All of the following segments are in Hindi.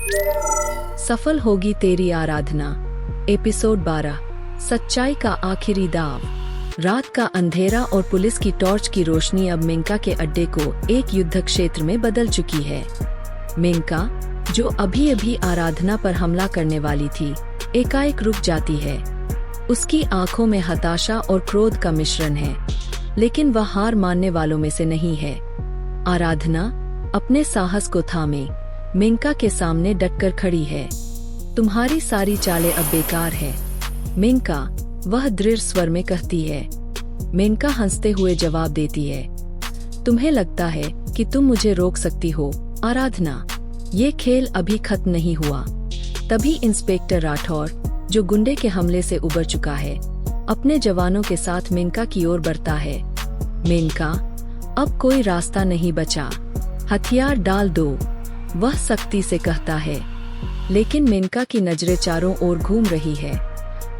सफल होगी तेरी आराधना। एपिसोड 12। सच्चाई का आखिरी दाव। रात का अंधेरा और पुलिस की टॉर्च की रोशनी अब मेनका के अड्डे को एक युद्ध क्षेत्र में बदल चुकी है। मेनका, जो अभी अभी आराधना पर हमला करने वाली थी, एकाएक रुक जाती है। उसकी आंखों में हताशा और क्रोध का मिश्रण है, लेकिन वह हार मानने वालों में से नहीं है। आराधना अपने साहस को थामे मेनका के सामने डटकर खड़ी है। तुम्हारी सारी चालें अब बेकार है मेनका, वह दृढ़ स्वर में कहती है। मेनका हंसते हुए जवाब देती है, तुम्हें लगता है कि तुम मुझे रोक सकती हो आराधना? ये खेल अभी खत्म नहीं हुआ। तभी इंस्पेक्टर राठौर, जो गुंडे के हमले से उबर चुका है, अपने जवानों के साथ मेनका की ओर बढ़ता है। मेनका, अब कोई रास्ता नहीं बचा, हथियार डाल दो, वह सख्ती से कहता है। लेकिन मेनका की नजरें चारों ओर घूम रही है,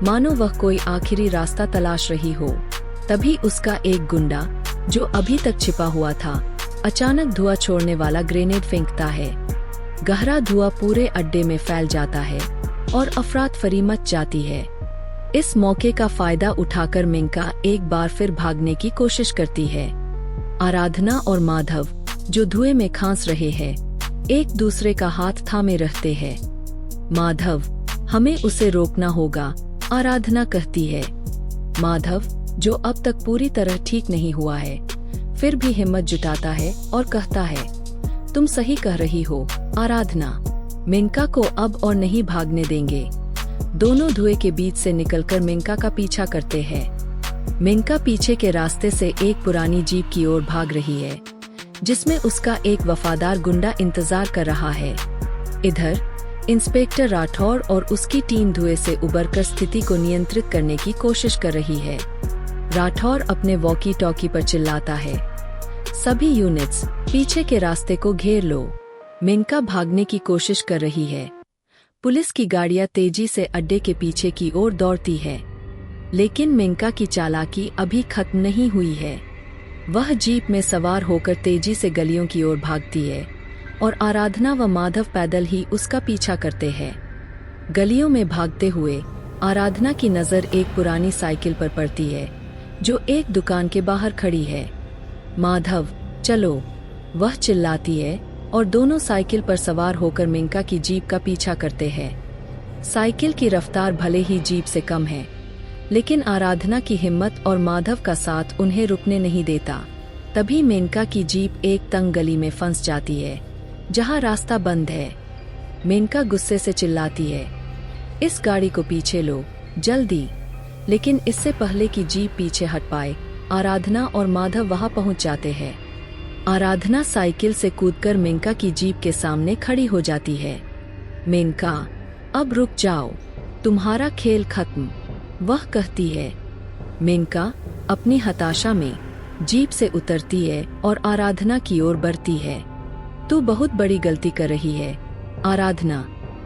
मानो वह कोई आखिरी रास्ता तलाश रही हो। तभी उसका एक गुंडा, जो अभी तक छिपा हुआ था, अचानक धुआं छोड़ने वाला ग्रेनेड फेंकता है। गहरा धुआं पूरे अड्डे में फैल जाता है और अफरातफरी मच जाती है। इस मौके का फायदा उठाकर मेनका एक बार फिर भागने की कोशिश करती है। आराधना और माधव, जो धुएं में खांस रहे हैं, एक दूसरे का हाथ थामे रहते हैं। माधव, हमें उसे रोकना होगा, आराधना कहती है। माधव, जो अब तक पूरी तरह ठीक नहीं हुआ है, फिर भी हिम्मत जुटाता है और कहता है, तुम सही कह रही हो आराधना, मेनका को अब और नहीं भागने देंगे। दोनों धुएं के बीच से निकलकर मेनका का पीछा करते हैं। मेनका पीछे के रास्ते से एक पुरानी जीप की ओर भाग रही है, जिसमें उसका एक वफादार गुंडा इंतजार कर रहा है। इधर इंस्पेक्टर राठौर और उसकी टीम धुएं से उबरकर स्थिति को नियंत्रित करने की कोशिश कर रही है। राठौर अपने वॉकी टॉकी पर चिल्लाता है, सभी यूनिट्स पीछे के रास्ते को घेर लो। मेनका भागने की कोशिश कर रही है। पुलिस की गाड़ियां तेजी से अड्डे के पीछे की ओर दौड़ती है, लेकिन मेनका की चालाकी अभी खत्म नहीं हुई है। वह जीप में सवार होकर तेजी से गलियों की ओर भागती है और आराधना व माधव पैदल ही उसका पीछा करते हैं। गलियों में भागते हुए आराधना की नज़र एक पुरानी साइकिल पर पड़ती है, जो एक दुकान के बाहर खड़ी है। माधव, चलो, वह चिल्लाती है और दोनों साइकिल पर सवार होकर मेनका की जीप का पीछा करते हैं। साइकिल की रफ्तार भले ही जीप से कम है, लेकिन आराधना की हिम्मत और माधव का साथ उन्हें रुकने नहीं देता। तभी मेनका की जीप एक तंग गली में फंस जाती है, जहां रास्ता बंद है। मेनका गुस्से से चिल्लाती है, इस गाड़ी को पीछे लो, जल्दी। लेकिन इससे पहले कि जीप पीछे हट पाए, आराधना और माधव वहां पहुंच जाते हैं। आराधना साइकिल से कूदकर मेनका की जीप के सामने खड़ी हो जाती है। मेनका, अब रुक जाओ, तुम्हारा खेल खत्म, वह कहती है। मेनका अपनी हताशा में जीप से उतरती है और आराधना की ओर बढ़ती है। तू बहुत बड़ी गलती कर रही है आराधना,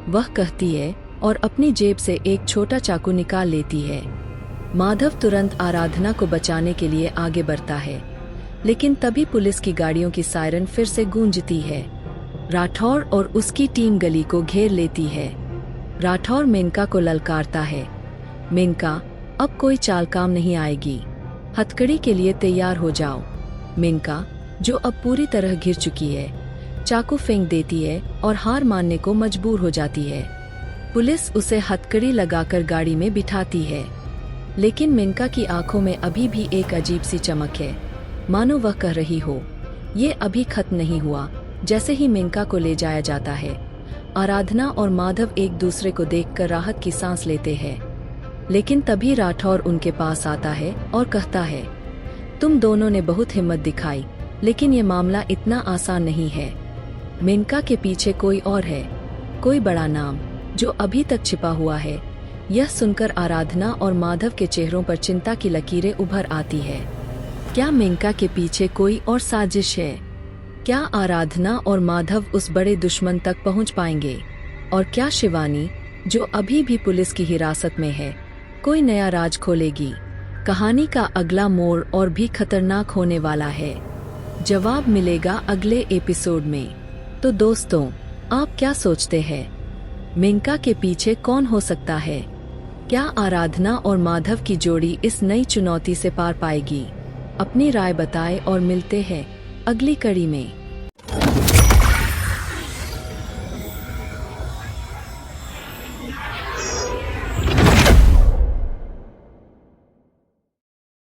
वह कहती है और अपनी जेब से एक छोटा चाकू निकाल लेती है। माधव तुरंत आराधना को बचाने के लिए आगे बढ़ता है, लेकिन तभी पुलिस की गाड़ियों की सायरन फिर से गूंजती है। राठौर और उसकी टीम गली को घेर लेती है। राठौर मेनका को ललकारता है, मेनका, अब कोई चाल काम नहीं आएगी, हथकड़ी के लिए तैयार हो जाओ। मेनका, जो अब पूरी तरह घिर चुकी है, चाकू फेंक देती है और हार मानने को मजबूर हो जाती है। पुलिस उसे हथकड़ी लगाकर गाड़ी में बिठाती है, लेकिन मेनका की आंखों में अभी भी एक अजीब सी चमक है, मानो वह कह रही हो, ये अभी खत्म नहीं हुआ। जैसे ही मेनका को ले जाया जाता है, आराधना और माधव एक दूसरे को देखकर राहत की सांस लेते हैं। लेकिन तभी राठौर उनके पास आता है और कहता है, तुम दोनों ने बहुत हिम्मत दिखाई, लेकिन ये मामला इतना आसान नहीं है। मेनका के पीछे कोई और है, कोई बड़ा नाम, जो अभी तक छिपा हुआ है। यह सुनकर आराधना और माधव के चेहरों पर चिंता की लकीरें उभर आती है। क्या मेनका के पीछे कोई और साजिश है? क्या आराधना और माधव उस बड़े दुश्मन तक पहुंच पाएंगे? और क्या शिवानी, जो अभी भी पुलिस की हिरासत में है, कोई नया राज खोलेगी? कहानी का अगला मोड़ और भी खतरनाक होने वाला है। जवाब मिलेगा अगले एपिसोड में। तो दोस्तों, आप क्या सोचते हैं? मेनका के पीछे कौन हो सकता है? क्या आराधना और माधव की जोड़ी इस नई चुनौती से पार पाएगी? अपनी राय बताएं और मिलते हैं अगली कड़ी में।